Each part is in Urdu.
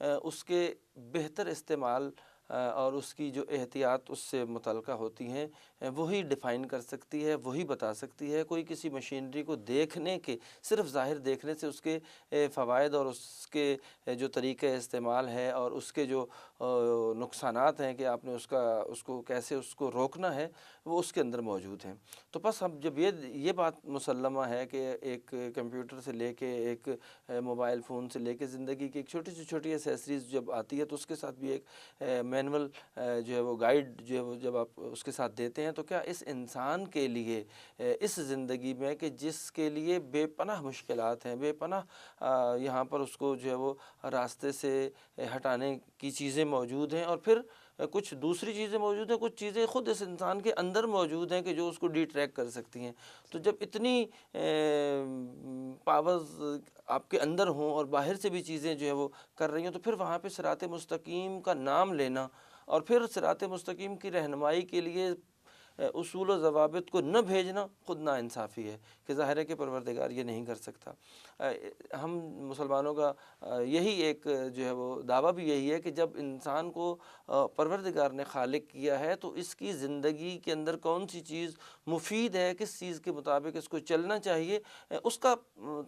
اس کے بہتر استعمال اور اس کی جو احتیاط اس سے متعلقہ ہوتی ہیں وہی ڈیفائن کر سکتی ہے، وہی بتا سکتی ہے۔ کوئی کسی مشینری کو دیکھنے کے، صرف ظاہر دیکھنے سے اس کے فوائد اور اس کے جو طریقہ استعمال ہے اور اس کے جو نقصانات ہیں کہ آپ نے اس کو کیسے اس کو روکنا ہے، وہ اس کے اندر موجود ہیں۔ تو بس اب جب یہ بات مسلمہ ہے کہ ایک کمپیوٹر سے لے کے، ایک موبائل فون سے لے کے، زندگی کی ایک چھوٹی سے چھوٹی ایکسیسریز جب آتی ہے تو اس کے ساتھ بھی ایک مینول جو ہے وہ گائیڈ جو ہے وہ جب آپ اس کے ساتھ دیتے ہیں، تو کیا اس انسان کے لیے اس زندگی میں کہ جس کے لیے بے پناہ مشکلات ہیں، بے پناہ یہاں پر اس کو جو ہے وہ راستے سے ہٹانے کی چیزیں موجود ہیں، اور پھر کچھ دوسری چیزیں موجود ہیں، کچھ چیزیں خود اس انسان کے اندر موجود ہیں کہ جو اس کو ڈی ٹریک کر سکتی ہیں۔ تو جب اتنی پاورز آپ کے اندر ہوں اور باہر سے بھی چیزیں جو ہے وہ کر رہی ہیں، تو پھر وہاں پہ صراط مستقیم کا نام لینا اور پھر صراط مستقیم کی رہنمائی کے لیے اصول و ضوابط کو نہ بھیجنا خود ناانصافی ہے کہ ظاہر ہے کہ پروردگار یہ نہیں کر سکتا۔ ہم مسلمانوں کا یہی ایک جو ہے وہ دعویٰ بھی یہی ہے کہ جب انسان کو پروردگار نے خالق کیا ہے تو اس کی زندگی کے اندر کون سی چیز مفید ہے، کس چیز کے مطابق اس کو چلنا چاہیے، اس کا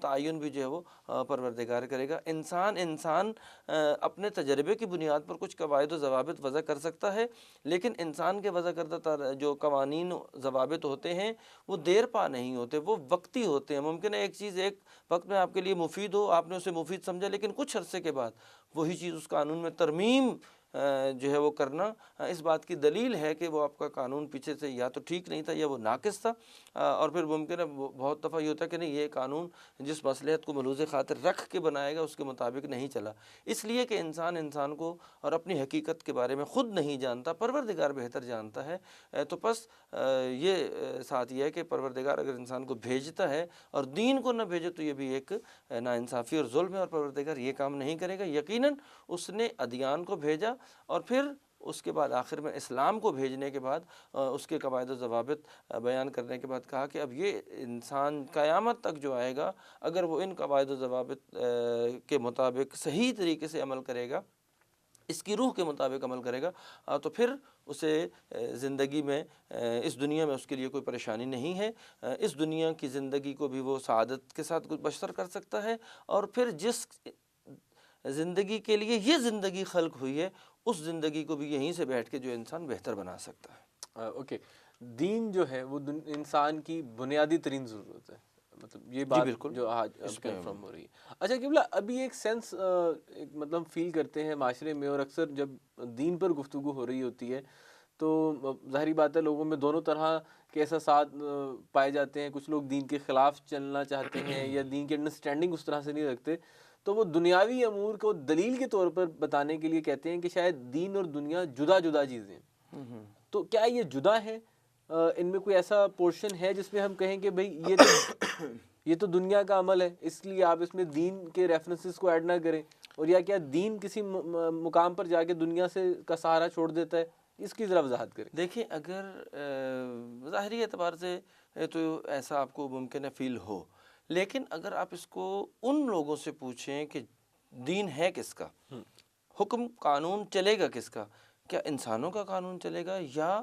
تعین بھی جو ہے وہ پروردگار کرے گا۔ انسان اپنے تجربے کی بنیاد پر کچھ قواعد و ضوابط وضع کر سکتا ہے، لیکن انسان کے وضع کردہ جو قوانین و ضوابط ہوتے ہیں وہ دیر پا نہیں ہوتے، وہ وقتی ہوتے ہیں۔ ممکن ہے ایک چیز ایک وقت میں آپ کے لیے مفید ہو، آپ نے اسے مفید سمجھا، لیکن کچھ عرصے کے بعد وہی چیز اس قانون میں ترمیم جو ہے وہ کرنا اس بات کی دلیل ہے کہ وہ آپ کا قانون پیچھے سے یا تو ٹھیک نہیں تھا یا وہ ناقص تھا، اور پھر ممکن ہے بہت دفعہ یہ ہوتا ہے کہ نہیں، یہ قانون جس مصلحت کو ملحوظ خاطر رکھ کے بنائے گا اس کے مطابق نہیں چلا، اس لیے کہ انسان کو اور اپنی حقیقت کے بارے میں خود نہیں جانتا، پروردگار بہتر جانتا ہے۔ تو پس یہ ساتھ یہ ہے کہ پروردگار اگر انسان کو بھیجتا ہے اور دین کو نہ بھیجے تو یہ بھی ایک ناانصافی اور ظلم ہے، اور پروردگار یہ کام نہیں کرے گا۔ یقیناً اس نے ادیان کو بھیجا اور پھر اس کے بعد آخر میں اسلام کو بھیجنے کے بعد اس کے قواعد و ضوابط بیان کرنے کے بعد کہا کہ اب یہ انسان قیامت تک جو آئے گا، اگر وہ ان قواعد و ضوابط کے مطابق صحیح طریقے سے عمل کرے گا، اس کی روح کے مطابق عمل کرے گا، تو پھر اسے زندگی میں اس دنیا میں اس کے لیے کوئی پریشانی نہیں ہے۔ اس دنیا کی زندگی کو بھی وہ سعادت کے ساتھ بسر کر سکتا ہے، اور پھر جس زندگی کے لیے یہ زندگی خلق ہوئی ہے اس زندگی کو بھی یہیں سے بیٹھ کے جو انسان بہتر بنا سکتا ہے۔ اوکے، دین جو ہے وہ انسان کی بنیادی ترین ضرورت ہے، مطلب یہ بات بالکل جو آج کنفرم ہو رہی ہے۔ اچھا قبلہ، ابھی ایک سینس مطلب فیل کرتے ہیں معاشرے میں، اور اکثر جب دین پر گفتگو ہو رہی ہوتی ہے تو ظاہری بات ہے لوگوں میں دونوں طرح کے احساسات پائے جاتے ہیں۔ کچھ لوگ دین کے خلاف چلنا چاہتے ہیں یا دین کی انڈرسٹینڈنگ اس طرح سے نہیں رکھتے، تو وہ دنیاوی امور کو دلیل کے طور پر بتانے کے لیے کہتے ہیں کہ شاید دین اور دنیا جدا جدا چیزیں ہیں۔ تو کیا یہ جدا ہے؟ ان میں کوئی ایسا پورشن ہے جس میں ہم کہیں کہ بھئی یہ تو دنیا کا عمل ہے، اس لیے آپ اس میں دین کے ریفرنسز کو ایڈ نہ کریں، اور یا کیا دین کسی مقام پر جا کے دنیا سے کا سہارا چھوڑ دیتا ہے؟ اس کی ذرا وضاحت کریں۔ دیکھیں، اگر ظاہری اعتبار سے تو ایسا آپ کو ممکن ہے فیل ہو، لیکن اگر آپ اس کو ان لوگوں سے پوچھیں کہ دین ہے کس کا، حکم قانون چلے گا کس کا، کیا انسانوں کا قانون چلے گا یا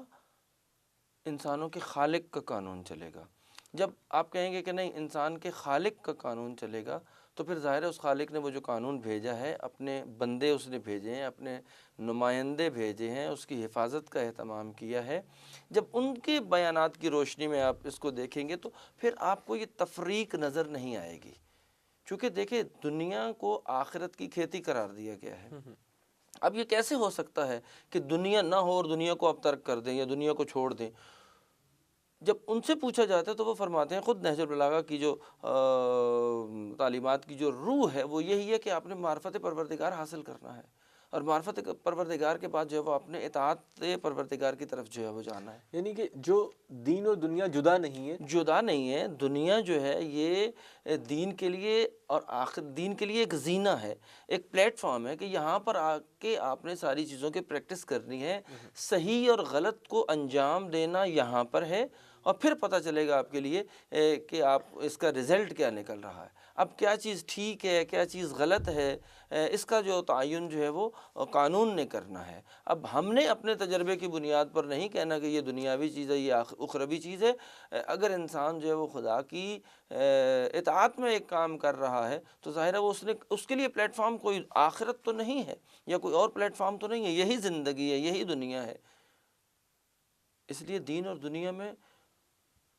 انسانوں کے خالق کا قانون چلے گا؟ جب آپ کہیں گے کہ نہیں، انسان کے خالق کا قانون چلے گا، تو پھر ظاہر ہے اس خالق نے وہ جو قانون بھیجا ہے، اپنے بندے اس نے بھیجے ہیں، اپنے نمائندے بھیجے ہیں، اس کی حفاظت کا اہتمام کیا ہے۔ جب ان کے بیانات کی روشنی میں آپ اس کو دیکھیں گے تو پھر آپ کو یہ تفریق نظر نہیں آئے گی، چونکہ دیکھیں دنیا کو آخرت کی کھیتی قرار دیا گیا ہے۔ اب یہ کیسے ہو سکتا ہے کہ دنیا نہ ہو اور دنیا کو آپ ترک کر دیں یا دنیا کو چھوڑ دیں؟ جب ان سے پوچھا جاتا ہے تو وہ فرماتے ہیں، خود نہج البلاغہ کی جو تعلیمات کی جو روح ہے وہ یہی ہے کہ آپ نے معرفت پروردگار حاصل کرنا ہے، اور معرفت پروردگار کے بعد جو ہے وہ اپنے اطاعت پروردگار کی طرف جو ہے وہ جانا ہے۔ یعنی کہ جو دین اور دنیا جدا نہیں ہے، جدا نہیں ہے، دنیا جو ہے یہ دین کے لیے اور آخر دین کے لیے ایک زینہ ہے، ایک پلیٹ فارم ہے کہ یہاں پر آ کے آپ نے ساری چیزوں کی پریکٹس کرنی ہے، صحیح اور غلط کو انجام دینا یہاں پر ہے، اور پھر پتہ چلے گا آپ کے لیے کہ آپ اس کا رزلٹ کیا نکل رہا ہے، اب کیا چیز ٹھیک ہے کیا چیز غلط ہے، اس کا جو تعین جو ہے وہ قانون نے کرنا ہے۔ اب ہم نے اپنے تجربے کی بنیاد پر نہیں کہنا کہ یہ دنیاوی چیز ہے یہ اخروی چیز ہے۔ اگر انسان جو ہے وہ خدا کی اطاعت میں ایک کام کر رہا ہے تو ظاہر ہے وہ اس کے لیے پلیٹ فارم کوئی آخرت تو نہیں ہے یا کوئی اور پلیٹ فارم تو نہیں ہے، یہی زندگی ہے یہی دنیا ہے۔ اس لیے دین اور دنیا میں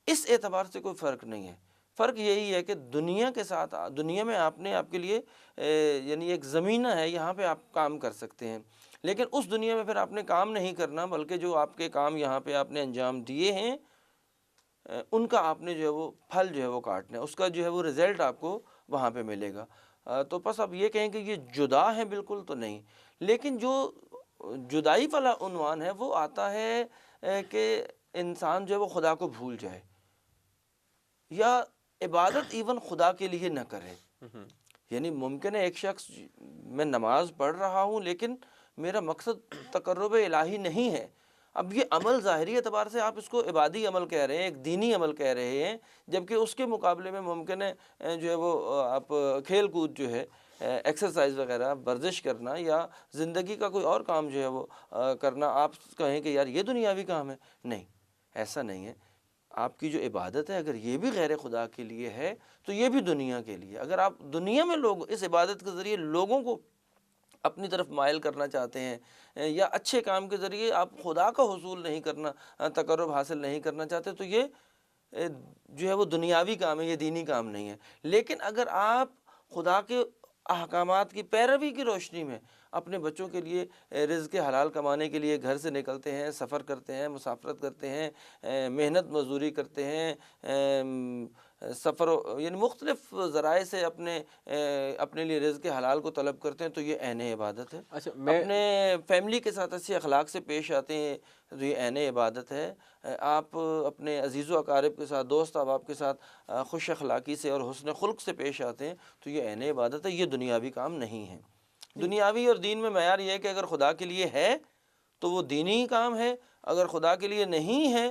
اس اعتبار سے کوئی فرق نہیں ہے، فرق یہی ہے کہ دنیا کے ساتھ دنیا میں آپ نے آپ کے لیے یعنی ایک زمینہ ہے، یہاں پہ آپ کام کر سکتے ہیں، لیکن اس دنیا میں پھر آپ نے کام نہیں کرنا، بلکہ جو آپ کے کام یہاں پہ آپ نے انجام دیے ہیں ان کا آپ نے جو ہے وہ پھل جو ہے وہ کاٹنا ہے، اس کا جو ہے وہ رزلٹ آپ کو وہاں پہ ملے گا۔ تو بس اب یہ کہیں کہ یہ جدا ہے بالکل تو نہیں، لیکن جو جدائی والا عنوان ہے وہ آتا ہے کہ انسان جو ہے وہ خدا کو بھول جائے یا عبادت ایون خدا کے لیے نہ کرے۔ یعنی ممکن ہے ایک شخص میں نماز پڑھ رہا ہوں لیکن میرا مقصد تقرب الہی نہیں ہے، اب یہ عمل ظاہری اعتبار سے آپ اس کو عبادی عمل کہہ رہے ہیں، ایک دینی عمل کہہ رہے ہیں، جبکہ اس کے مقابلے میں ممکن ہے جو ہے وہ آپ کھیل کود جو ہے ایکسرسائز وغیرہ ورزش کرنا یا زندگی کا کوئی اور کام جو ہے وہ کرنا، آپ کہیں کہ یار یہ دنیاوی کام ہے، نہیں ایسا نہیں ہے۔ آپ کی جو عبادت ہے اگر یہ بھی غیر خدا کے لیے ہے تو یہ بھی دنیا کے لیے، اگر آپ دنیا میں لوگ اس عبادت کے ذریعے لوگوں کو اپنی طرف مائل کرنا چاہتے ہیں یا اچھے کام کے ذریعے آپ خدا کا حصول نہیں کرنا، تقرب حاصل نہیں کرنا چاہتے، تو یہ جو ہے وہ دنیاوی کام ہے، یہ دینی کام نہیں ہے۔ لیکن اگر آپ خدا کے احکامات کی پیروی کی روشنی میں اپنے بچوں کے لیے رزق حلال کمانے کے لیے گھر سے نکلتے ہیں، سفر کرتے ہیں، مسافرت کرتے ہیں، محنت مزدوری کرتے ہیں، سفر یعنی مختلف ذرائع سے اپنے لیے رزق حلال کو طلب کرتے ہیں، تو یہ عین عبادت ہے۔ اچھا میں اپنے فیملی کے ساتھ اچھے اخلاق سے پیش آتے ہیں تو یہ عین عبادت ہے۔ آپ اپنے عزیز و اقارب کے ساتھ، دوست احباب کے ساتھ خوش اخلاقی سے اور حسن خلق سے پیش آتے ہیں تو یہ عین عبادت ہے، یہ دنیاوی کام نہیں ہے۔ دنیاوی اور دین میں معیار یہ ہے کہ اگر خدا کے لیے ہے تو وہ دینی کام ہے، اگر خدا کے لیے نہیں ہے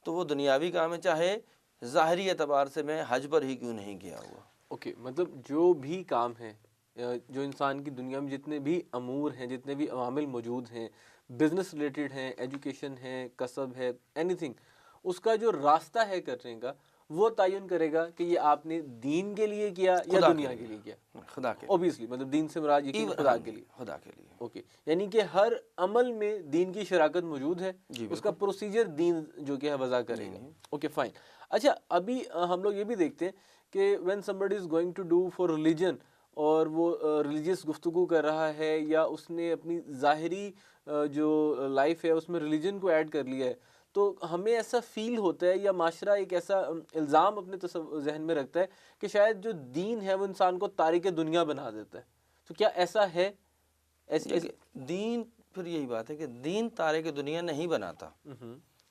تو وہ دنیاوی کام ہے، چاہے ظاہری اعتبار سے میں حج پر ہی کیوں نہیں گیا ہوا۔ اوکے، مطلب جو بھی کام ہے جو انسان کی دنیا میں جتنے بھی امور ہیں، جتنے بھی عوامل موجود ہیں، بزنس ریلیٹڈ ہیں، ایجوکیشن ہے، کسب ہے، اینی تھنگ، اس کا جو راستہ ہے کرنے کا وہ تعین کرے گا کہ یہ آپ نے دین کے لیے کیا یا خدا دنیا کے لیے کیا۔ خدا کے اوبیسلی مطلب دین سے مراد یقین خدا کے لیے، خدا کے لیے۔ اوکے، یعنی کہ ہر عمل میں دین کی شراکت موجود ہے، جی اس کا پروسیجر دین جو کہ ہے وضع کرے گا۔ Okay fine. اچھا ابھی ہم لوگ یہ بھی دیکھتے ہیں کہ when somebody is going to do for religion اور وہ ریلیجیس گفتگو کر رہا ہے یا اس نے اپنی ظاہری جو لائف ہے اس میں ریلیجن کو ایڈ کر لیا ہے، تو ہمیں ایسا فیل ہوتا ہے یا معاشرہ ایک ایسا الزام اپنے ذہن میں رکھتا ہے کہ شاید جو دین ہے وہ انسان کو تارک دنیا بنا دیتا ہے، تو کیا ایسا ہے؟ دین پھر یہی بات ہے کہ دین تارک دنیا نہیں بناتا۔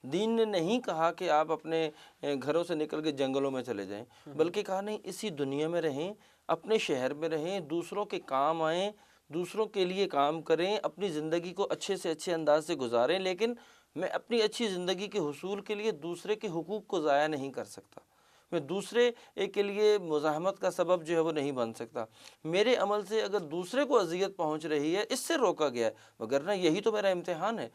دین نے نہیں کہا کہ آپ اپنے گھروں سے نکل کے جنگلوں میں چلے جائیں، بلکہ کہا نہیں اسی دنیا میں رہیں، اپنے شہر میں رہیں، دوسروں کے کام آئیں، دوسروں کے لیے کام کریں، اپنی زندگی کو اچھے سے اچھے انداز سے گزاریں، لیکن میں اپنی اچھی زندگی کے حصول کے لیے دوسرے کے حقوق کو ضائع نہیں کر سکتا، میں دوسرے کے لیے مزاحمت کا سبب جو ہے وہ نہیں بن سکتا۔ میرے عمل سے اگر دوسرے کو اذیت پہنچ رہی ہے اس سے روکا گیا ہے، وگرنہ یہی تو میرا امتحان ہے۔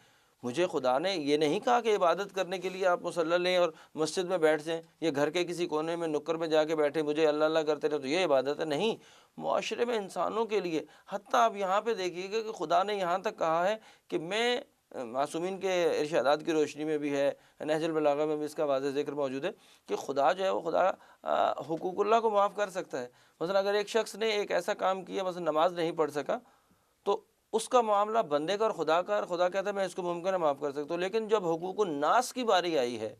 مجھے خدا نے یہ نہیں کہا کہ عبادت کرنے کے لیے آپ مصلی لیں اور مسجد میں بیٹھ جائیں یا گھر کے کسی کونے میں نکر میں جا کے بیٹھے مجھے اللہ اللہ کرتے رہے تو یہ عبادت ہے، نہیں۔ معاشرے میں انسانوں کے لیے، حتیٰ آپ یہاں پہ دیکھیے گا کہ خدا نے یہاں تک کہا ہے کہ میں معصومین کے ارشادات کی روشنی میں بھی ہے، نہج البلاغہ میں بھی اس کا واضح ذکر موجود ہے کہ خدا جو ہے وہ خدا حقوق اللہ کو معاف کر سکتا ہے۔ مثلا اگر ایک شخص نے ایک ایسا کام کیا، مثلا نماز نہیں پڑھ سکا، تو اس کا معاملہ بندے کا اور خدا کا، اور خدا کہتا ہے میں اس کو ممکن ہے معاف کر سکتا ہوں۔ لیکن جب حقوق الناس کی باری آئی ہے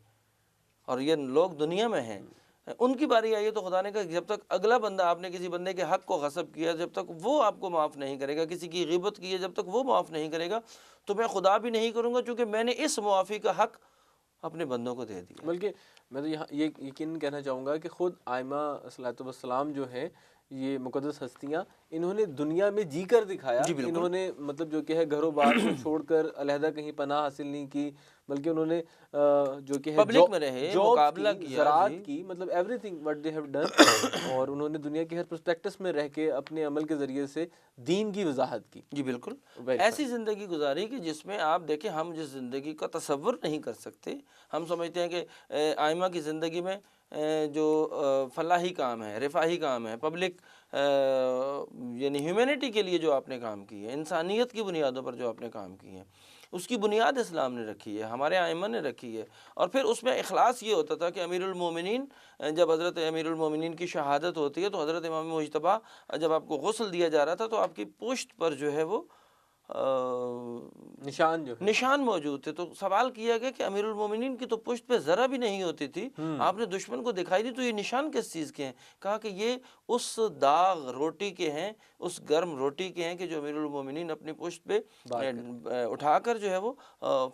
اور یہ لوگ دنیا میں ہیں، ان کی باری آئی ہے، تو خدا نے کہا جب تک اگلا بندہ، آپ نے کسی بندے کے حق کو غصب کیا، جب تک وہ آپ کو معاف نہیں کرے گا، کسی کی غیبت کی ہے جب تک وہ معاف نہیں کرے گا، تو میں خدا بھی نہیں کروں گا، چونکہ میں نے اس معافی کا حق اپنے بندوں کو دے دیا۔ بلکہ میں تو یہاں یہ یقیناً کہنا چاہوں گا کہ خود آئمہ صلاۃ والسلام جو ہیں، یہ مقدس ہستیاں، انہوں نے دنیا میں جی کر دکھایا. جی بالکل. انہوں نے مطلب جو کہ ہے گھر و بار کو چھوڑ کر علیحدہ کہیں پناہ حاصل نہیں کی، بلکہ انہوں نے جو کہ ہے پبلک میں رہے، جابس مقابلہ کی، کیا. زراعت جی کی، مطلب every thing what they have done. اور انہوں نے دنیا کے ہر پرسپیکٹس میں رہ کے اپنے عمل کے ذریعے سے دین کی وضاحت کی. جی بالکل. Very ایسی fine. زندگی گزاری کہ جس میں آپ دیکھیں ہم جس زندگی کا تصور نہیں کر سکتے. ہم سمجھتے ہیں کہ آئمہ کی زندگی میں جو فلاحی کام ہے، رفاہی کام ہے، پبلک یعنی ہیومینٹی کے لیے جو آپ نے کام کی ہے، انسانیت کی بنیادوں پر جو آپ نے کام کی ہے، اس کی بنیاد اسلام نے رکھی ہے، ہمارے آئمہ نے رکھی ہے. اور پھر اس میں اخلاص یہ ہوتا تھا کہ امیر المومنین، جب حضرت امیر المومنین کی شہادت ہوتی ہے تو حضرت امام مجتبیٰ جب آپ کو غسل دیا جا رہا تھا تو آپ کی پشت پر جو ہے وہ نشان جو ہے نشان موجود تھے. تو سوال کیا گیا کہ امیر المومنین کی تو پشت پہ ذرا بھی نہیں ہوتی تھی، آپ نے دشمن کو دکھائی دی، تو یہ نشان کس چیز کے ہیں؟ کہا کہ یہ اس داغ روٹی کے ہیں، اس گرم روٹی کے ہیں کہ جو امیر المومنین اپنی پشت پہ اٹھا کر جو ہے وہ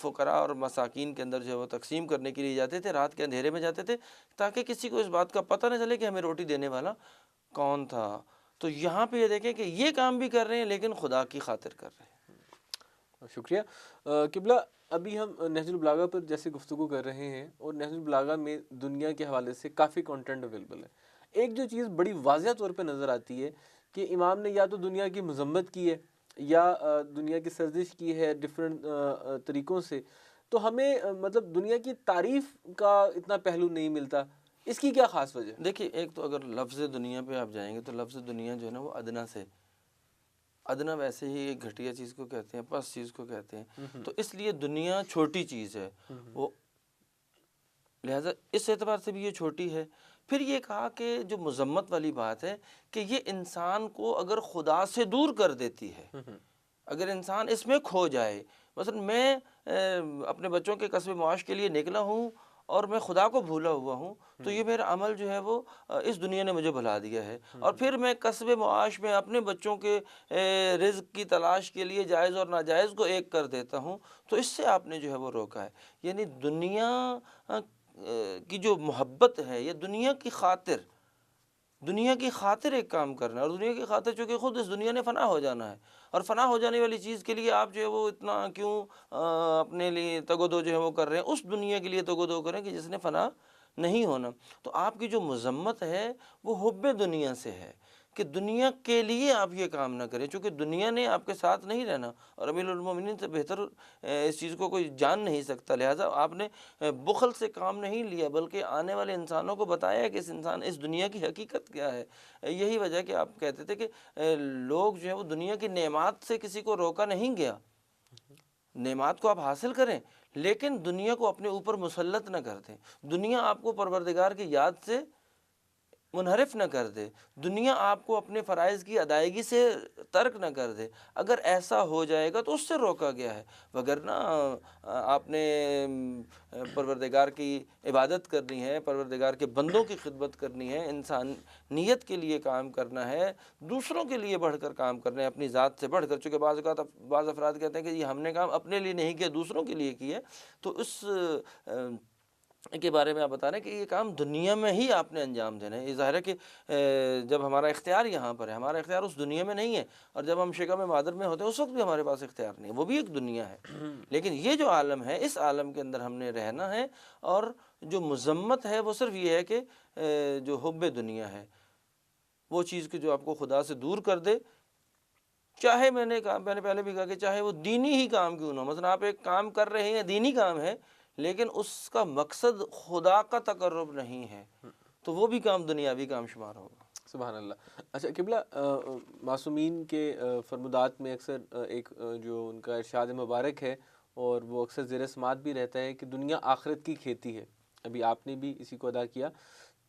فقراء اور مساکین کے اندر جو ہے وہ تقسیم کرنے کے لیے جاتے تھے، رات کے اندھیرے میں جاتے تھے تاکہ کسی کو اس بات کا پتہ نہ چلے کہ ہمیں روٹی دینے والا کون تھا. تو یہاں پہ یہ دیکھیں کہ یہ کام بھی کر رہے ہیں لیکن خدا کی خاطر کر رہے ہیں. شکریہ. قبلہ، ابھی ہم نہج البلاغہ پر جیسے گفتگو کر رہے ہیں اور نہج البلاغہ میں دنیا کے حوالے سے کافی کنٹینٹ اویلیبل ہے. ایک جو چیز بڑی واضح طور پہ نظر آتی ہے کہ امام نے یا تو دنیا کی مذمت کی ہے یا دنیا کی سرزش کی ہے ڈفرینٹ طریقوں سے. تو ہمیں مطلب دنیا کی تعریف کا اتنا پہلو نہیں ملتا. اس کی کیا خاص وجہ؟ دیکھیے، ایک تو اگر لفظ دنیا پہ آپ جائیں گے تو لفظ دنیا جو ہے نا وہ ادنا سے، ادنا ویسے ہی ایک گھٹیا چیز کو کہتے ہیں، پس چیز کو کہتے ہیں. تو اس لیے دنیا چھوٹی چیز ہے، وہ لہٰذا اس اعتبار سے بھی یہ چھوٹی ہے. پھر یہ کہا کہ جو مذمت والی بات ہے کہ یہ انسان کو اگر خدا سے دور کر دیتی ہے، اگر انسان اس میں کھو جائے. مثلا میں اپنے بچوں کے کسب معاش کے لیے نکلا ہوں اور میں خدا کو بھولا ہوا ہوں، تو یہ میرا عمل جو ہے وہ اس دنیا نے مجھے بھلا دیا ہے. اور پھر میں کسب معاش میں اپنے بچوں کے رزق کی تلاش کے لیے جائز اور ناجائز کو ایک کر دیتا ہوں. تو اس سے آپ نے جو ہے وہ روکا ہے. یعنی دنیا کی جو محبت ہے، یہ دنیا کی خاطر، دنیا کی خاطر ایک کام کرنا ہے. اور دنیا کی خاطر چونکہ خود اس دنیا نے فنا ہو جانا ہے، اور فنا ہو جانے والی چیز کے لیے آپ جو ہے وہ اتنا کیوں اپنے لیے تگ و دو جو ہے وہ کر رہے ہیں؟ اس دنیا کے لیے تگ و دو کریں کہ جس نے فنا نہیں ہونا. تو آپ کی جو مذمت ہے وہ حب دنیا سے ہے کہ دنیا کے لیے آپ یہ کام نہ کریں، چونکہ دنیا نے آپ کے ساتھ نہیں رہنا اور امیر المومنین سے بہتر اس چیز کو کوئی جان نہیں سکتا. لہٰذا آپ نے بخل سے کام نہیں لیا بلکہ آنے والے انسانوں کو بتایا کہ اس دنیا کی حقیقت کیا ہے. یہی وجہ کہ آپ کہتے تھے کہ لوگ جو ہے وہ دنیا کی نعمات سے کسی کو روکا نہیں گیا. نعمات کو آپ حاصل کریں لیکن دنیا کو اپنے اوپر مسلط نہ کر دیں. دنیا آپ کو پروردگار کی یاد سے منحرف نہ کر دے، دنیا آپ کو اپنے فرائض کی ادائیگی سے ترک نہ کر دے. اگر ایسا ہو جائے گا تو اس سے روکا گیا ہے. وگرنہ آپ نے پروردگار کی عبادت کرنی ہے، پروردگار کے بندوں کی خدمت کرنی ہے، انسانیت کے لیے کام کرنا ہے، دوسروں کے لیے بڑھ کر کام کرنا ہے، اپنی ذات سے بڑھ کر. چونکہ بعض افراد کہتے ہیں کہ یہ ہم نے کام اپنے لیے نہیں کیا، دوسروں کے لیے کیا. تو اس کے بارے میں آپ بتا رہے ہیں کہ یہ کام دنیا میں ہی آپ نے انجام دینا ہے. یہ ظاہر ہے کہ جب ہمارا اختیار یہاں پر ہے، ہمارا اختیار اس دنیا میں نہیں ہے، اور جب ہم شکم مادر میں ہوتے ہیں اس وقت بھی ہمارے پاس اختیار نہیں ہے، وہ بھی ایک دنیا ہے. لیکن یہ جو عالم ہے، اس عالم کے اندر ہم نے رہنا ہے. اور جو مذمت ہے وہ صرف یہ ہے کہ جو حب دنیا ہے، وہ چیز کہ جو آپ کو خدا سے دور کر دے. چاہے میں نے پہلے بھی کہا کہ چاہے وہ دینی ہی کام کیوں نہ ہو. مثلا آپ ایک کام کر رہے ہیں، دینی کام ہے، لیکن اس کا مقصد خدا کا تقرب نہیں ہے، تو وہ بھی کام دنیاوی کام شمار ہوگا. سبحان اللہ. اچھا قبلہ، معصومین کے فرمودات میں اکثر ایک جو ان کا ارشاد مبارک ہے اور وہ اکثر زیر سماعت بھی رہتا ہے کہ دنیا آخرت کی کھیتی ہے. ابھی آپ نے بھی اسی کو ادا کیا.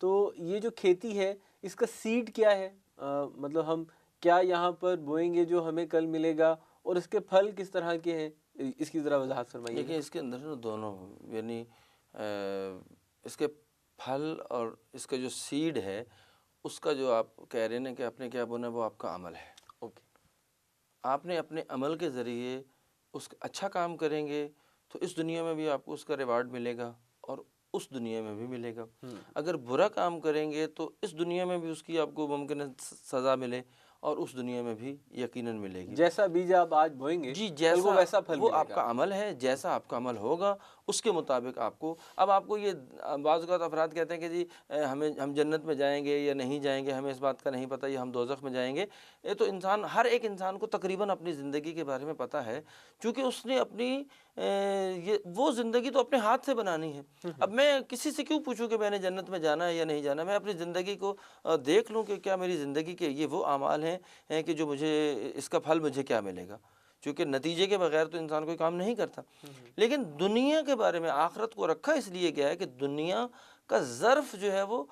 تو یہ جو کھیتی ہے اس کا سیڈ کیا ہے؟ مطلب ہم کیا یہاں پر بوئیں گے جو ہمیں کل ملے گا، اور اس کے پھل کس طرح کے ہیں؟ اس کی ذرا وضاحت فرمائیے. دیکھیں اس کے اندر نا دونوں، یعنی اس کے پھل اور اس کا جو سیڈ ہے، اس کا جو آپ کہہ رہے ہیں کہ آپ نے کیا بونا، وہ آپ کا عمل ہے. اوکے. آپ نے اپنے عمل کے ذریعے اس کا اچھا کام کریں گے تو اس دنیا میں بھی آپ کو اس کا ریوارڈ ملے گا، اور اس دنیا میں بھی ملے گا۔ اگر برا کام کریں گے تو اس دنیا میں بھی اس کی آپ کو ممکن ہے سزا ملے، اور اس دنیا میں بھی یقیناً ملے گی۔ جیسا بیج آپ آج بوئیں گے جی، کل کو جیسا ویسا پھل وہ ملے آپ گا۔ کا عمل ہے، جیسا آپ کا عمل ہوگا اس کے مطابق آپ کو، اب آپ کو یہ بعض اوقات افراد کہتے ہیں کہ جی ہم جنت میں جائیں گے یا نہیں جائیں گے، ہمیں اس بات کا نہیں پتہ، یا ہم دوزخ میں جائیں گے۔ یہ تو ہر ایک انسان کو تقریباً اپنی زندگی کے بارے میں پتہ ہے، چونکہ اس نے اپنی وہ زندگی تو اپنے ہاتھ سے بنانی ہے۔ اب میں کسی سے کیوں پوچھوں کہ میں نے جنت میں جانا ہے یا نہیں جانا؟ میں اپنی زندگی کو دیکھ لوں کہ کیا میری زندگی کے یہ وہ اعمال ہیں کہ جو مجھے اس کا پھل مجھے کیا ملے گا، چونکہ نتیجے کے بغیر تو انسان کوئی کام نہیں کرتا۔ لیکن دنیا کے بارے میں آخرت کو رکھا اس لیے گیا ہے کہ دنیا کا ظرف جو ہے وہ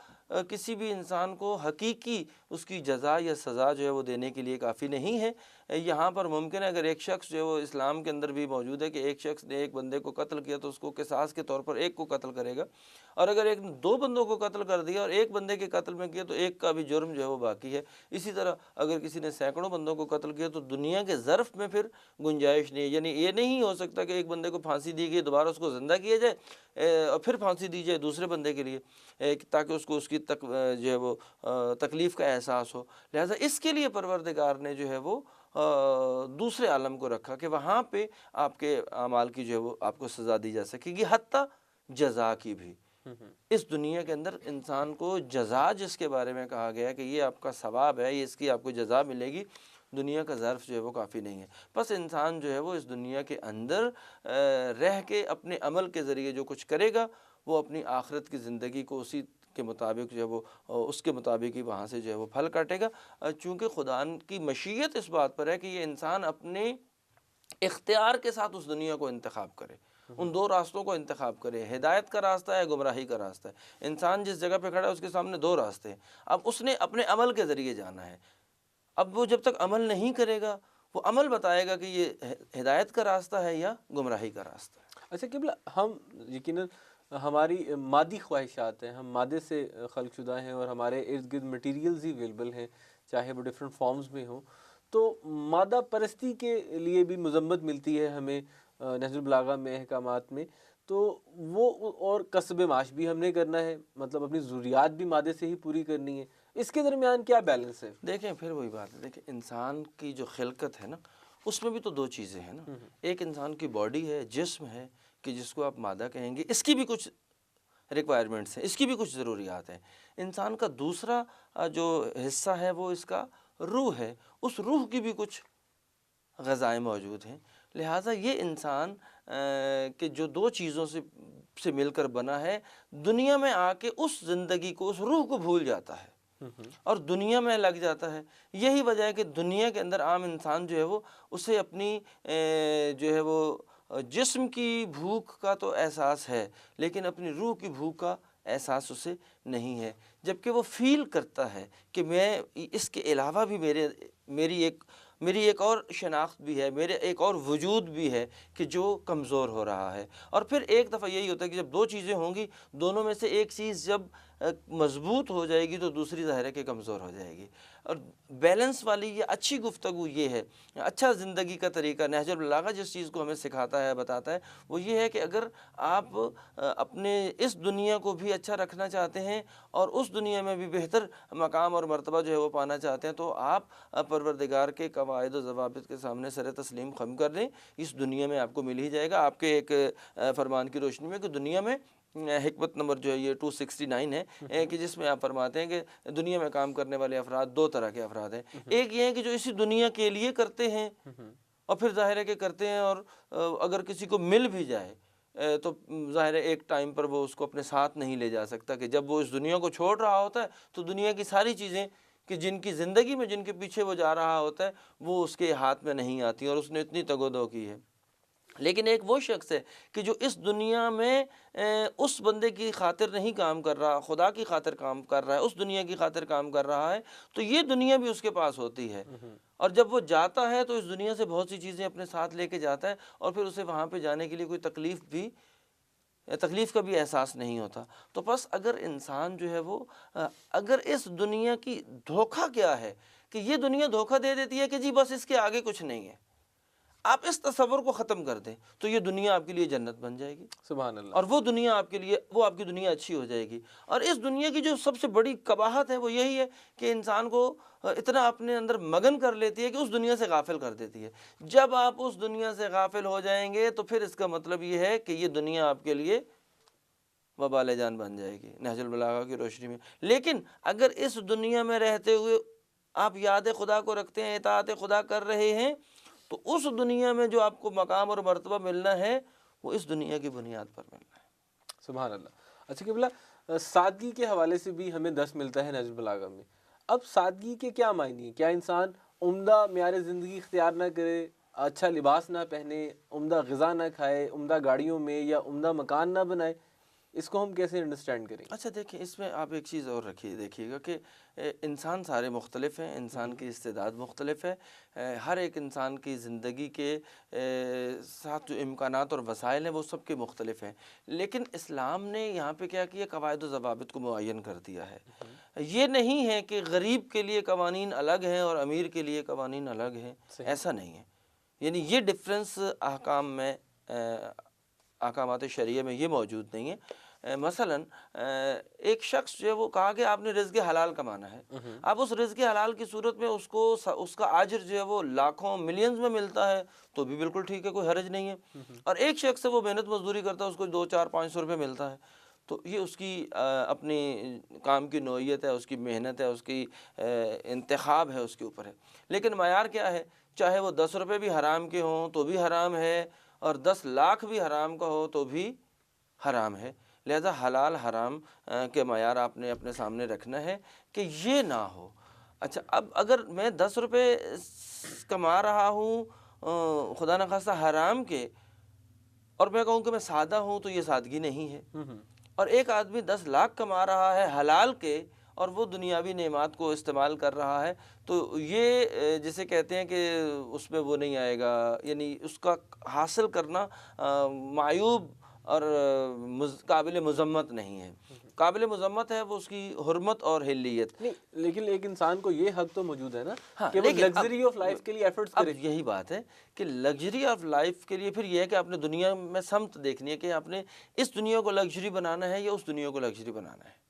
کسی بھی انسان کو حقیقی اس کی جزا یا سزا جو ہے وہ دینے کے لیے کافی نہیں ہے۔ یہاں پر ممکن ہے اگر ایک شخص جو ہے وہ اسلام کے اندر بھی موجود ہے کہ ایک شخص نے ایک بندے کو قتل کیا تو اس کو قصاص کے طور پر ایک کو قتل کرے گا، اور اگر ایک دو بندوں کو قتل کر دیا اور ایک بندے کے قتل میں کیا تو ایک کا بھی جرم جو ہے وہ باقی ہے۔ اسی طرح اگر کسی نے سینکڑوں بندوں کو قتل کیا تو دنیا کے ظرف میں پھر گنجائش نہیں ہے، یعنی یہ نہیں ہو سکتا کہ ایک بندے کو پھانسی دی گئی دوبارہ اس کو زندہ کیا جائے اور پھر پھانسی دی جائے دوسرے بندے کے لیے تاکہ اس کو اس کی جو ہے وہ تکلیف کا احساس ہو۔ لہٰذا اس کے لیے پروردگار نے جو ہے وہ دوسرے عالم کو رکھا کہ وہاں پہ آپ کے اعمال کی جو ہے وہ آپ کو سزا دی جا سکے گی، حتیٰ جزا کی بھی۔ اس دنیا کے اندر انسان کو جزا جس کے بارے میں کہا گیا کہ یہ آپ کا ثواب ہے، یہ اس کی آپ کو جزا ملے گی، دنیا کا ظرف جو ہے وہ کافی نہیں ہے۔ بس انسان جو ہے وہ اس دنیا کے اندر رہ کے اپنے عمل کے ذریعے جو کچھ کرے گا وہ اپنی آخرت کی زندگی کو اسی کے مطابق جو ہے وہ اس کے مطابق ہی وہاں سے جو ہے وہ پھل کاٹے گا، چونکہ خدا کی مشیت اس بات پر ہے کہ یہ انسان اپنے اختیار کے ساتھ اس دنیا کو انتخاب کرے، ان دو راستوں کو انتخاب کرے، ہدایت کا راستہ ہے، گمراہی کا راستہ ہے۔ انسان جس جگہ پہ کھڑا ہے اس کے سامنے دو راستے ہیں، اب اس نے اپنے عمل کے ذریعے جانا ہے۔ اب وہ جب تک عمل نہیں کرے گا وہ عمل بتائے گا کہ یہ ہدایت کا راستہ ہے یا گمراہی کا راستہ ہے۔ اچھا قبلہ، ہم یقیناً ہماری مادی خواہشات ہیں، ہم مادے سے خلق شدہ ہیں اور ہمارے ارد گرد مٹیریلز ہی اویلیبل ہیں، چاہے وہ ڈفرینٹ فارمز میں ہوں، تو مادہ پرستی کے لیے بھی مذمت ملتی ہے ہمیں نہج البلاغہ میں، احکامات میں، تو وہ اور کسب معاش بھی ہم نے کرنا ہے، مطلب اپنی ضروریات بھی مادے سے ہی پوری کرنی ہے، اس کے درمیان کیا بیلنس ہے؟ دیکھیں پھر وہی بات ہے، دیکھیں انسان کی جو خلقت ہے نا اس میں بھی تو دو چیزیں ہیں نا، ایک انسان کی باڈی ہے، جسم ہے کہ جس کو آپ مادہ کہیں گے، اس کی بھی کچھ ریکوائرمنٹس ہیں، اس کی بھی کچھ ضروریات ہیں۔ انسان کا دوسرا جو حصہ ہے وہ اس کا روح ہے، اس روح کی بھی کچھ غذائیں موجود ہیں۔ لہٰذا یہ انسان کہ جو دو چیزوں سے مل کر بنا ہے، دنیا میں آ کے اس زندگی کو، اس روح کو بھول جاتا ہے اور دنیا میں لگ جاتا ہے۔ یہی وجہ ہے کہ دنیا کے اندر عام انسان جو ہے وہ اسے اپنی جو ہے وہ جسم کی بھوک کا تو احساس ہے لیکن اپنی روح کی بھوک کا احساس اسے نہیں ہے، جبکہ وہ فیل کرتا ہے کہ میں اس کے علاوہ بھی میری ایک اور شناخت بھی ہے، میرے ایک اور وجود بھی ہے کہ جو کمزور ہو رہا ہے۔ اور پھر ایک دفعہ یہی ہوتا ہے کہ جب دو چیزیں ہوں گی، دونوں میں سے ایک چیز جب مضبوط ہو جائے گی تو دوسری ظاہر ہے کہ کمزور ہو جائے گی۔ اور بیلنس والی یہ اچھی گفتگو یہ ہے، اچھا زندگی کا طریقہ نہج البلاغہ جس چیز کو ہمیں سکھاتا ہے، بتاتا ہے، وہ یہ ہے کہ اگر آپ اپنے اس دنیا کو بھی اچھا رکھنا چاہتے ہیں اور اس دنیا میں بھی بہتر مقام اور مرتبہ جو ہے وہ پانا چاہتے ہیں تو آپ پروردگار کے قواعد و ضوابط کے سامنے سر تسلیم خم کر لیں۔ اس دنیا میں آپ کو مل ہی جائے گا، آپ کے ایک فرمان کی روشنی میں کہ دنیا میں حکمت نمبر جو ہے یہ 269 ہے کہ جس میں آپ فرماتے ہیں کہ دنیا میں کام کرنے والے افراد دو طرح کے افراد ہیں۔ ایک یہ ہے کہ جو اسی دنیا کے لیے کرتے ہیں اور پھر ظاہر ہے کہ کرتے ہیں، اور اگر کسی کو مل بھی جائے تو ظاہر ہے ایک ٹائم پر وہ اس کو اپنے ساتھ نہیں لے جا سکتا، کہ جب وہ اس دنیا کو چھوڑ رہا ہوتا ہے تو دنیا کی ساری چیزیں کہ جن کی زندگی میں جن کے پیچھے وہ جا رہا ہوتا ہے وہ اس کے ہاتھ میں نہیں آتی اور اس نے اتنی تگ و دو کی ہے۔ لیکن ایک وہ شخص ہے کہ جو اس دنیا میں اس بندے کی خاطر نہیں کام کر رہا، خدا کی خاطر کام کر رہا ہے، اس دنیا کی خاطر کام کر رہا ہے، تو یہ دنیا بھی اس کے پاس ہوتی ہے۔ اور جب وہ جاتا ہے تو اس دنیا سے بہت سی چیزیں اپنے ساتھ لے کے جاتا ہے اور پھر اسے وہاں پہ جانے کے لیے کوئی تکلیف کا بھی احساس نہیں ہوتا۔ تو بس اگر انسان جو ہے وہ اگر اس دنیا کی دھوکہ کیا ہے کہ یہ دنیا دھوکہ دے دیتی ہے کہ جی بس اس کے آگے کچھ نہیں ہے، آپ اس تصور کو ختم کر دیں تو یہ دنیا آپ کے لیے جنت بن جائے گی، سبحان اللہ. اور وہ دنیا آپ کے لیے، وہ آپ کی دنیا اچھی ہو جائے گی. اور اس دنیا کی جو سب سے بڑی قباحت ہے وہ یہی ہے کہ انسان کو اتنا اپنے اندر مگن کر لیتی ہے کہ اس دنیا سے غافل کر دیتی ہے. جب آپ اس دنیا سے غافل ہو جائیں گے تو پھر اس کا مطلب یہ ہے کہ یہ دنیا آپ کے لیے وبال جان بن جائے گی نہج البلاغہ کی روشنی میں. لیکن اگر اس دنیا میں رہتے ہوئے آپ یاد خدا کو رکھتے ہیں، اطاعت خدا کر رہے ہیں، تو اس دنیا میں جو آپ کو مقام اور مرتبہ ملنا ہے وہ اس دنیا کی بنیاد پر ملنا ہے. سبحان اللہ. اچھا قبلہ، سادگی کے حوالے سے بھی ہمیں 10 ملتا ہے نہج البلاغہ میں. اب سادگی کے کیا معنی ہیں؟ کیا انسان عمدہ معیار زندگی اختیار نہ کرے، اچھا لباس نہ پہنے، عمدہ غذا نہ کھائے، عمدہ گاڑیوں میں یا عمدہ مکان نہ بنائے؟ اس کو ہم کیسے انڈرسٹینڈ کریں؟ اچھا دیکھیں، اس میں آپ ایک چیز اور دیکھیے گا کہ انسان سارے مختلف ہیں، انسان کی استعداد مختلف ہے. ہر ایک انسان کی زندگی کے ساتھ جو امکانات اور وسائل ہیں وہ سب کے مختلف ہیں. لیکن اسلام نے یہاں پہ کیا کیا، قواعد و ضوابط کو معین کر دیا ہے. یہ نہیں ہے کہ غریب کے لیے قوانین الگ ہیں اور امیر کے لیے قوانین الگ ہیں، ایسا نہیں ہے. یعنی یہ ڈفرینس احکام میں، احکامات شرعیہ میں یہ موجود نہیں ہے. مثلا ایک شخص جو ہے وہ کہا کہ آپ نے رزق حلال کمانا ہے، اب اس رزق حلال کی صورت میں اس کا اجر جو ہے وہ لاکھوں ملینز میں ملتا ہے تو بھی بالکل ٹھیک ہے، کوئی حرج نہیں ہے. اور ایک شخص سے وہ محنت مزدوری کرتا ہے، اس کو 200-400-500 روپے ملتا ہے، تو یہ اس کی اپنی کام کی نوعیت ہے، اس کی محنت ہے، اس کی انتخاب ہے، اس کے اوپر ہے. لیکن معیار کیا ہے؟ چاہے وہ 10 روپے بھی حرام کے ہوں تو بھی حرام ہے، اور 10 لاکھ بھی حرام کا ہو تو بھی حرام ہے. لہذا حلال حرام کے معیار آپ نے اپنے سامنے رکھنا ہے کہ یہ نہ ہو. اچھا، اب اگر میں 10 روپے کما رہا ہوں خدا نخواستہ حرام کے، اور میں کہوں کہ میں سادہ ہوں، تو یہ سادگی نہیں ہے. اور ایک آدمی 10 لاکھ کما رہا ہے حلال کے اور وہ دنیاوی نعمات کو استعمال کر رہا ہے، تو یہ جسے کہتے ہیں کہ اس میں وہ نہیں آئے گا، یعنی اس کا حاصل کرنا معیوب اور قابل مذمت نہیں ہے. قابل مذمت ہے وہ اس کی حرمت اور حلیت. نہیں، لیکن ایک انسان کو یہ حق تو موجود ہے نا ہاں، کہ وہ لگژری آف لائف کے لیے ایفرٹس اب کرے. یہی بات ہے کہ لگژری آف لائف کے لیے پھر یہ ہے کہ آپ نے دنیا میں سمت دیکھنی ہے کہ آپ نے اس دنیا کو لگژری بنانا ہے یا اس دنیا کو لگژری بنانا ہے.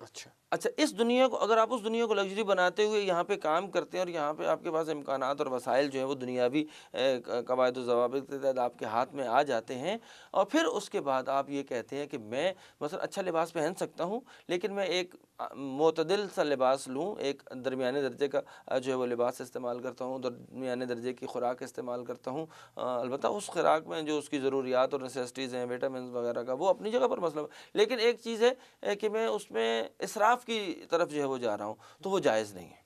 اچھا، اس دنیا کو، اگر آپ اس دنیا کو لگژری بناتے ہوئے یہاں پہ کام کرتے ہیں اور یہاں پہ آپ کے پاس امکانات اور وسائل جو ہیں وہ دنیاوی قواعد و ضوابط کے تحت آپ کے ہاتھ میں آ جاتے ہیں، اور پھر اس کے بعد آپ یہ کہتے ہیں کہ میں مثلا اچھا لباس پہن سکتا ہوں لیکن میں ایک معتدل سا لباس لوں، ایک درمیانے درجے کا جو ہے وہ لباس استعمال کرتا ہوں، درمیانے درجے کی خوراک استعمال کرتا ہوں. البتہ اس خوراک میں جو اس کی ضروریات اور نیسیسٹیز ہیں، وٹامنز وغیرہ کا، وہ اپنی جگہ پر مسئلہ. لیکن ایک چیز ہے کہ میں اس میں اسراف کی طرف جو ہے وہ جا رہا ہوں، تو وہ جائز نہیں ہے.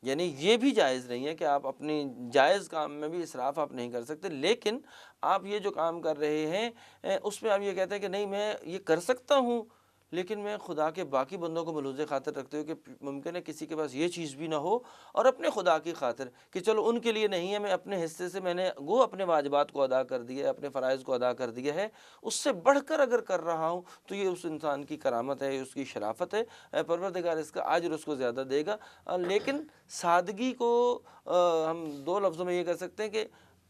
یعنی یہ بھی جائز نہیں ہے کہ آپ اپنی جائز کام میں بھی اسراف آپ نہیں کر سکتے. لیکن آپ یہ جو کام کر رہے ہیں اس میں آپ یہ کہتے ہیں کہ نہیں، میں یہ کر سکتا ہوں لیکن میں خدا کے باقی بندوں کو ملحوظ خاطر رکھتے ہوئے کہ ممکن ہے کسی کے پاس یہ چیز بھی نہ ہو، اور اپنے خدا کی خاطر کہ چلو ان کے لیے نہیں ہے، میں اپنے حصے سے میں نے وہ اپنے واجبات کو ادا کر دیا ہے، اپنے فرائض کو ادا کر دیا ہے، اس سے بڑھ کر اگر کر رہا ہوں تو یہ اس انسان کی کرامت ہے، اس کی شرافت ہے، پروردگار اس کا اجر اس کو زیادہ دے گا. لیکن سادگی کو ہم 2 لفظوں میں یہ کر سکتے ہیں کہ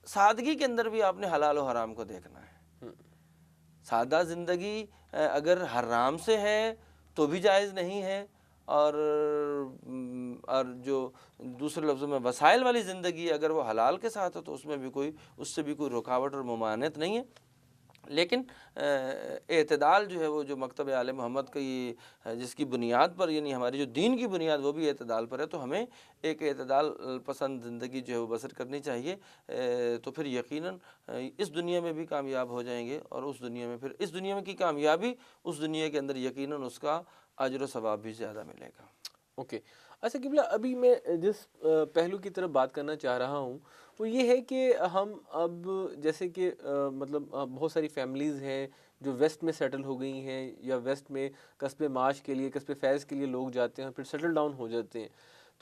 سادگی کے اندر بھی آپ نے حلال و حرام کو دیکھنا ہے. سادہ زندگی اگر حرام سے ہے تو بھی جائز نہیں ہے، اور جو دوسرے لفظوں میں وسائل والی زندگی اگر وہ حلال کے ساتھ ہے تو اس میں بھی اس سے بھی کوئی رکاوٹ اور ممانعت نہیں ہے. لیکن اعتدال جو ہے وہ جو مکتب آل محمد کی جس کی بنیاد پر، یعنی ہماری جو دین کی بنیاد وہ بھی اعتدال پر ہے، تو ہمیں ایک اعتدال پسند زندگی جو ہے وہ بسر کرنی چاہیے. تو پھر یقیناً اس دنیا میں بھی کامیاب ہو جائیں گے، اور اس دنیا میں، پھر اس دنیا میں کی کامیابی اس دنیا کے اندر یقیناً اس کا اجر و ثواب بھی زیادہ ملے گا. اوکے. اچھا قبلہ، ابھی میں جس پہلو کی طرف بات کرنا چاہ رہا ہوں وہ یہ ہے کہ ہم اب جیسے کہ مطلب بہت ساری فیملیز ہیں جو ویسٹ میں سیٹل ہو گئی ہیں، یا ویسٹ میں کسب معاش کے لیے، کسب فیض کے لیے لوگ جاتے ہیں، پھر سیٹل ڈاؤن ہو جاتے ہیں.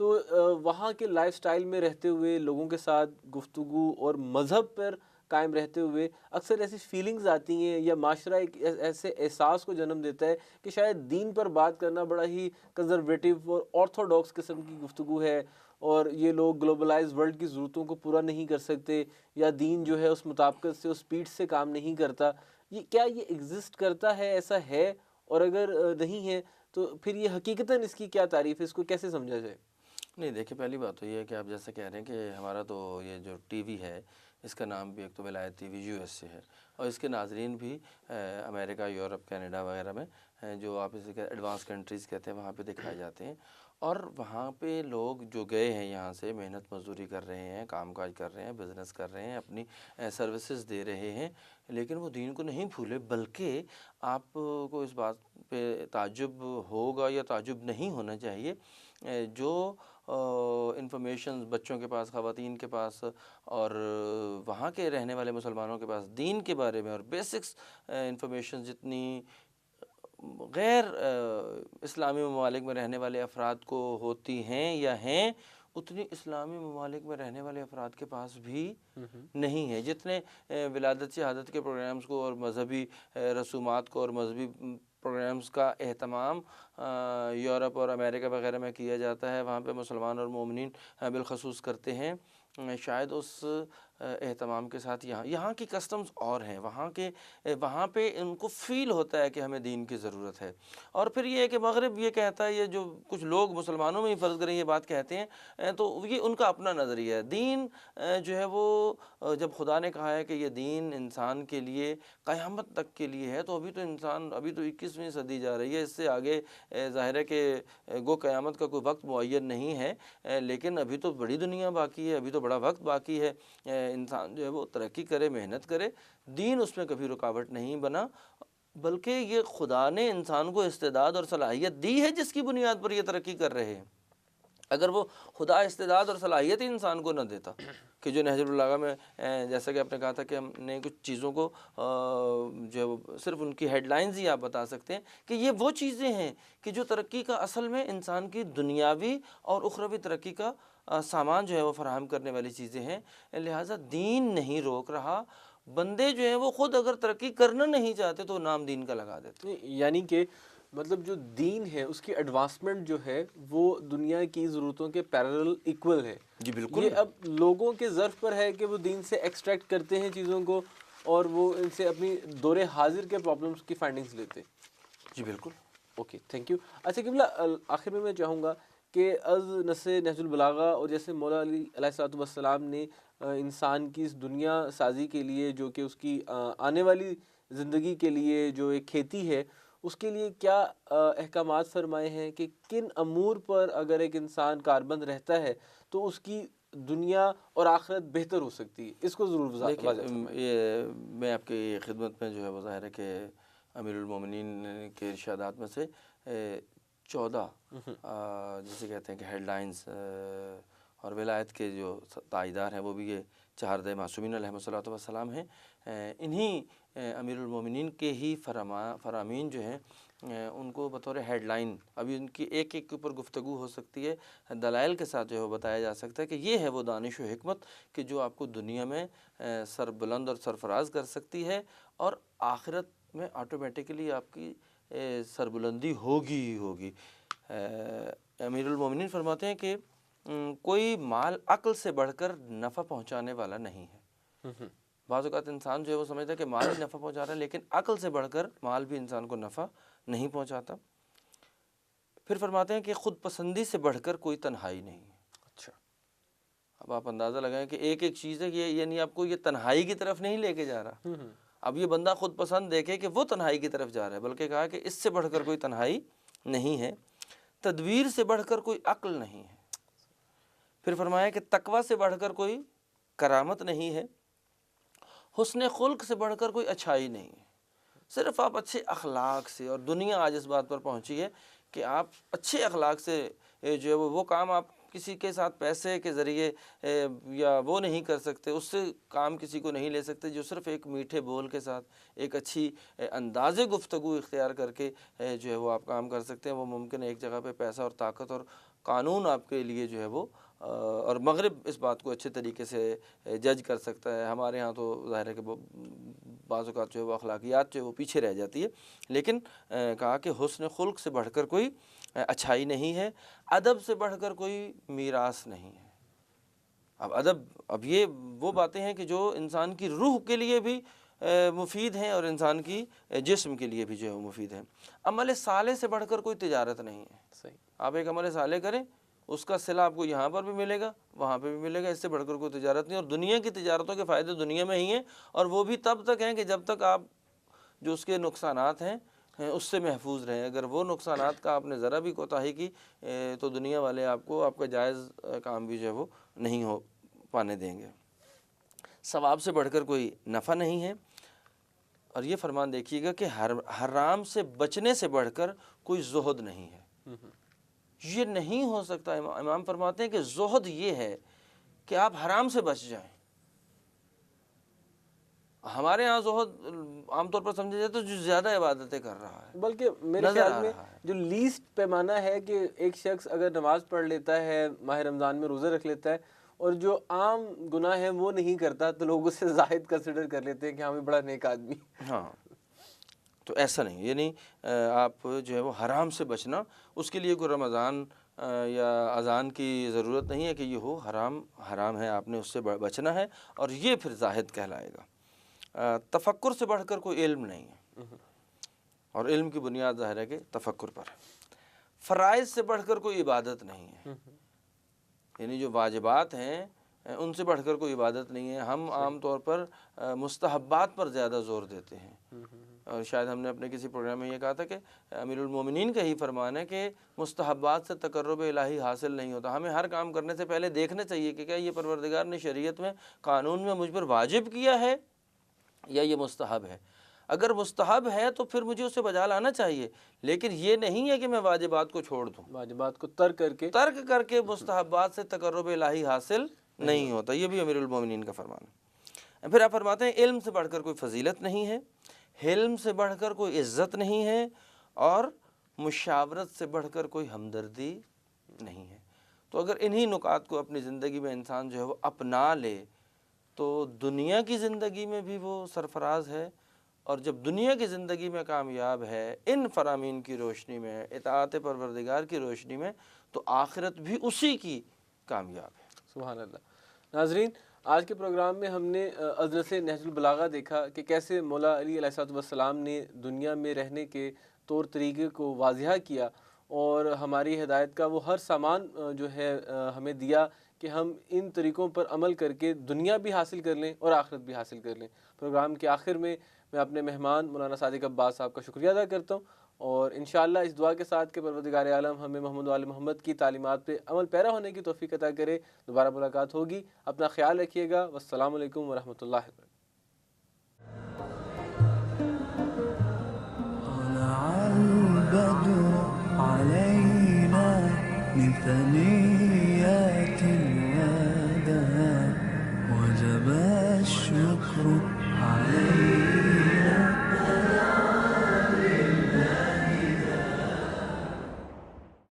تو وہاں کے لائف سٹائل میں رہتے ہوئے لوگوں کے ساتھ گفتگو اور مذہب پر قائم رہتے ہوئے اکثر ایسی فیلنگز آتی ہیں یا معاشرہ ایک ایسے احساس کو جنم دیتا ہے کہ شاید دین پر بات کرنا بڑا ہی کنزرویٹو اور آرتھوڈاکس قسم کی گفتگو ہے، اور یہ لوگ گلوبلائز ورلڈ کی ضرورتوں کو پورا نہیں کر سکتے، یا دین جو ہے اس مطابقت سے اس سپیڈ سے کام نہیں کرتا. کیا یہ ایگزسٹ کرتا ہے، ایسا ہے؟ اور اگر نہیں ہے تو پھر یہ حقیقتاً اس کی کیا تعریف ہے، اس کو کیسے سمجھا جائے؟ نہیں دیکھیے، پہلی بات تو یہ ہے کہ آپ جیسے کہہ رہے ہیں کہ ہمارا تو یہ جو ٹی وی ہے اس کا نام بھی ایک تو ولایت ٹی وی یو ایس سے ہے، اور اس کے ناظرین بھی امریکہ، یورپ، کینیڈا وغیرہ میں جو آپ اسے ایڈوانس کنٹریز کہتے ہیں وہاں پہ دکھائے جاتے ہیں. اور وہاں پہ لوگ جو گئے ہیں یہاں سے محنت مزدوری کر رہے ہیں، کام کاج کر رہے ہیں، بزنس کر رہے ہیں، اپنی سروسز دے رہے ہیں، لیکن وہ دین کو نہیں بھولے. بلکہ آپ کو اس بات پہ تعجب ہوگا یا تعجب نہیں ہونا چاہیے، جو انفارمیشن بچوں کے پاس، خواتین کے پاس اور وہاں کے رہنے والے مسلمانوں کے پاس دین کے بارے میں اور بیسکس انفارمیشن جتنی غیر اسلامی ممالک میں رہنے والے افراد کو ہوتی ہیں یا ہیں، اتنی اسلامی ممالک میں رہنے والے افراد کے پاس بھی نہیں ہے. جتنے ولادت شہادت کے پروگرامز کو اور مذہبی رسومات کو اور مذہبی پروگرامز کا اہتمام یورپ اور امریکہ وغیرہ میں کیا جاتا ہے، وہاں پہ مسلمان اور مومنین بالخصوص کرتے ہیں، شاید اس اہتمام کے ساتھ یہاں کی کسٹمز اور ہیں. وہاں پہ ان کو فیل ہوتا ہے کہ ہمیں دین کی ضرورت ہے. اور پھر یہ ہے کہ مغرب یہ کہتا ہے، یہ جو کچھ لوگ مسلمانوں میں ہی فرض کریں یہ بات کہتے ہیں، تو یہ ان کا اپنا نظریہ ہے. دین جو ہے وہ جب خدا نے کہا ہے کہ یہ دین انسان کے لیے قیامت تک کے لیے ہے، تو ابھی تو 21ویں صدی جا رہی ہے، اس سے آگے ظاہر ہے کہ گو قیامت کا کوئی وقت معین نہیں ہے، لیکن ابھی تو بڑی دنیا باقی ہے، ابھی تو بڑا وقت باقی ہے. انسان جو ہے وہ ترقی کرے، محنت کرے، دین اس میں کبھی رکاوٹ نہیں بنا، بلکہ یہ خدا نے انسان کو استعداد اور صلاحیت دی ہے جس کی بنیاد پر یہ ترقی کر رہے ہیں. اگر وہ خدا استعداد اور صلاحیت ہی انسان کو نہ دیتا کہ جو نہج البلاغہ میں جیسا کہ آپ نے کہا تھا کہ ہم نے کچھ چیزوں کو جو ہے وہ صرف ان کی ہیڈ لائنز ہی آپ بتا سکتے ہیں کہ یہ وہ چیزیں ہیں کہ جو ترقی کا اصل میں انسان کی دنیاوی اور اخروی ترقی کا سامان جو ہے وہ فراہم کرنے والی چیزیں ہیں. لہٰذا دین نہیں روک رہا، بندے جو ہیں وہ خود اگر ترقی کرنا نہیں چاہتے تو نام دین کا لگا دیتے. یعنی کہ مطلب جو دین ہے اس کی ایڈوانسمنٹ جو ہے وہ دنیا کی ضرورتوں کے پیرلل ایکول ہے. جی بالکل. یہ اب لوگوں کے ظرف پر ہے کہ وہ دین سے ایکسٹریکٹ کرتے ہیں چیزوں کو اور وہ ان سے اپنی دور حاضر کے پرابلمس کی فائنڈنگز لیتے ہیں. جی بالکل. Okay, thank you. اچھا قبلہ، آخر میں چاہوں گا کہ از نص نہج البلاغہ اور جیسے مولا علی علیہ الصلوۃ والسلام نے انسان کی اس دنیا سازی کے لیے، جو کہ اس کی آنے والی زندگی کے لیے جو ایک کھیتی ہے، اس کے لیے کیا احکامات فرمائے ہیں کہ کن امور پر اگر ایک انسان کاربند رہتا ہے تو اس کی دنیا اور آخرت بہتر ہو سکتی ہے، اس کو ضرور واضح فرمائیں. یہ میں آپ کی خدمت میں جو ہے وہ ظاہر ہے کہ امیر المومنین کے ارشادات میں سے 14 جسے کہتے ہیں کہ ہیڈ لائنز اور ولایت کے جو تائیدار ہیں وہ بھی یہ 4 معصومین علیہم الصلوۃ والسلام ہیں. انہی امیر المومنین کے ہی فرامین جو ہیں ان کو بطور ہیڈ لائن، ابھی ان کی ایک ایک کے اوپر گفتگو ہو سکتی ہے، دلائل کے ساتھ جو ہے وہ بتایا جا سکتا ہے کہ یہ ہے وہ دانش و حکمت کہ جو آپ کو دنیا میں سر بلند اور سرفراز کر سکتی ہے، اور آخرت میں آٹومیٹکلی آپ کی سربلندی ہوگی ہی ہوگی. امیر المومنین فرماتے ہیں کہ کوئی مال عقل سے بڑھ کر نفع پہنچانے والا نہیں ہے. بعض اوقات انسان جو ہے وہ سمجھتا ہے کہ مال ہی نفع پہنچا رہا ہے، لیکن عقل سے بڑھ کر مال بھی انسان کو نفع نہیں پہنچاتا. پھر فرماتے ہیں کہ خود پسندی سے بڑھ کر کوئی تنہائی نہیں ہے. اچھا، اب آپ اندازہ لگائیں کہ ایک ایک چیز ہے، یہ یعنی آپ کو یہ تنہائی کی طرف نہیں لے کے جا رہا. اب یہ بندہ خود پسند دیکھے کہ وہ تنہائی کی طرف جا رہا ہے، بلکہ کہا کہ اس سے بڑھ کر کوئی تنہائی نہیں ہے. تدبیر سے بڑھ کر کوئی عقل نہیں ہے. پھر فرمایا کہ تقوی سے بڑھ کر کوئی کرامت نہیں ہے. حسن خلق سے بڑھ کر کوئی اچھائی نہیں ہے. صرف آپ اچھے اخلاق سے، اور دنیا آج اس بات پر پہنچی ہے کہ آپ اچھے اخلاق سے جو ہے وہ کام آپ کسی کے ساتھ پیسے کے ذریعے یا وہ نہیں کر سکتے، اس سے کام کسی کو نہیں لے سکتے جو صرف ایک میٹھے بول کے ساتھ، ایک اچھی انداز گفتگو اختیار کر کے جو ہے وہ آپ کام کر سکتے ہیں. وہ ممکن ہے ایک جگہ پہ پیسہ اور طاقت اور قانون آپ کے لیے جو ہے وہ اور مغرب اس بات کو اچھے طریقے سے جج کر سکتا ہے. ہمارے ہاں تو ظاہر ہے کہ بعض اوقات جو ہے وہ اخلاقیات جو ہے وہ پیچھے رہ جاتی ہے. لیکن کہا کہ حسن خلق سے بڑھ کر کوئی اچھائی نہیں ہے، ادب سے بڑھ کر کوئی میراث نہیں ہے. اب یہ وہ باتیں ہیں کہ جو انسان کی روح کے لیے بھی مفید ہیں اور انسان کی جسم کے لیے بھی جو ہے وہ مفید ہیں. عمل صالح سے بڑھ کر کوئی تجارت نہیں ہے. صحیح. آپ ایک عمل صالح کریں، اس کا صلہ آپ کو یہاں پر بھی ملے گا، وہاں پہ بھی ملے گا. اس سے بڑھ کر کوئی تجارت نہیں. اور دنیا کی تجارتوں کے فائدے دنیا میں ہی ہیں، اور وہ بھی تب تک ہیں کہ جب تک آپ جو اس کے نقصانات ہیں اس سے محفوظ رہیں. اگر وہ نقصانات کا آپ نے ذرا بھی کوتاہی کی تو دنیا والے آپ کو آپ کا جائز کام بھی جو ہے وہ نہیں ہو پانے دیں گے. ثواب سے بڑھ کر کوئی نفع نہیں ہے. اور یہ فرمان دیکھیے گا کہ حرام سے بچنے سے بڑھ کر کوئی زہد نہیں ہے. یہ نہیں ہو سکتا. امام فرماتے ہیں کہ زہد یہ ہے کہ آپ حرام سے بچ جائیں. ہمارے ہاں زہد عام طور پر سمجھا جاتا ہے جو زیادہ عبادتیں کر رہا ہے، بلکہ میرے خیال میں جو لیسٹ پیمانہ ہے کہ ایک شخص اگر نماز پڑھ لیتا ہے، ماہ رمضان میں روزے رکھ لیتا ہے اور جو عام گناہ ہے وہ نہیں کرتا، تو لوگ اسے زاہد کنسیڈر کر لیتے ہیں کہ ہاں بھی بڑا نیک آدمی. ہاں تو ایسا نہیں. یعنی آپ جو ہے وہ حرام سے بچنا، اس کے لیے کوئی رمضان یا اذان کی ضرورت نہیں ہے کہ یہ ہو. حرام ہے، آپ نے اس سے بچنا ہے، اور یہ پھر زاہد کہلائے گا. تفکر سے بڑھ کر کوئی علم نہیں ہے، اور علم کی بنیاد ظاہر ہے کہ تفکر پر ہے. فرائض سے بڑھ کر کوئی عبادت نہیں ہے. یعنی جو واجبات ہیں ان سے بڑھ کر کوئی عبادت نہیں ہے. ہم عام طور پر مستحبات پر زیادہ زور دیتے ہیں، اور شاید ہم نے اپنے کسی پروگرام میں یہ کہا تھا کہ امیر المومنین کا ہی فرمان ہے کہ مستحبات سے تقرب الہی حاصل نہیں ہوتا. ہمیں ہر کام کرنے سے پہلے دیکھنا چاہیے کہ کیا یہ پروردگار نے شریعت میں، قانون میں مجھ پر واجب کیا ہے یا یہ مستحب ہے. اگر مستحب ہے تو پھر مجھے اسے بجا لانا چاہیے. لیکن یہ نہیں ہے کہ میں واجبات کو چھوڑ دوں، واجبات کو ترک کر کے مستحبات سے تقرب الہی حاصل نہیں ہوتا. یہ بھی امیر المومنین کا فرمان ہے. پھر آپ فرماتے ہیں علم سے بڑھ کر کوئی فضیلت نہیں ہے، حلم سے بڑھ کر کوئی عزت نہیں ہے، اور مشاورت سے بڑھ کر کوئی ہمدردی نہیں ہے. تو اگر انہی نکات کو اپنی زندگی میں انسان جو ہے وہ اپنا لے تو دنیا کی زندگی میں بھی وہ سرفراز ہے، اور جب دنیا کی زندگی میں کامیاب ہے ان فرامین کی روشنی میں، اطاعت پروردگار کی روشنی میں، تو آخرت بھی اسی کی کامیاب ہے. سبحان اللہ. ناظرین، آج کے پروگرام میں ہم نے ازرس نہج البلاغہ دیکھا کہ کیسے مولا علی علیہ السلام نے دنیا میں رہنے کے طور طریقے کو واضح کیا، اور ہماری ہدایت کا وہ ہر سامان جو ہے ہمیں دیا کہ ہم ان طریقوں پر عمل کر کے دنیا بھی حاصل کر لیں اور آخرت بھی حاصل کر لیں. پروگرام کے آخر میں اپنے مہمان مولانا صادق عباس صاحب کا شکریہ ادا کرتا ہوں، اور انشاءاللہ اس دعا کے ساتھ کہ پروردگار عالم ہمیں محمد و آل محمد کی تعلیمات پہ عمل پیرا ہونے کی توفیق عطا کرے. دوبارہ ملاقات ہوگی. اپنا خیال رکھیے گا. والسلام علیکم ورحمۃ اللہ وبرکاتہ. من ثنيات الوداع وجب الشكر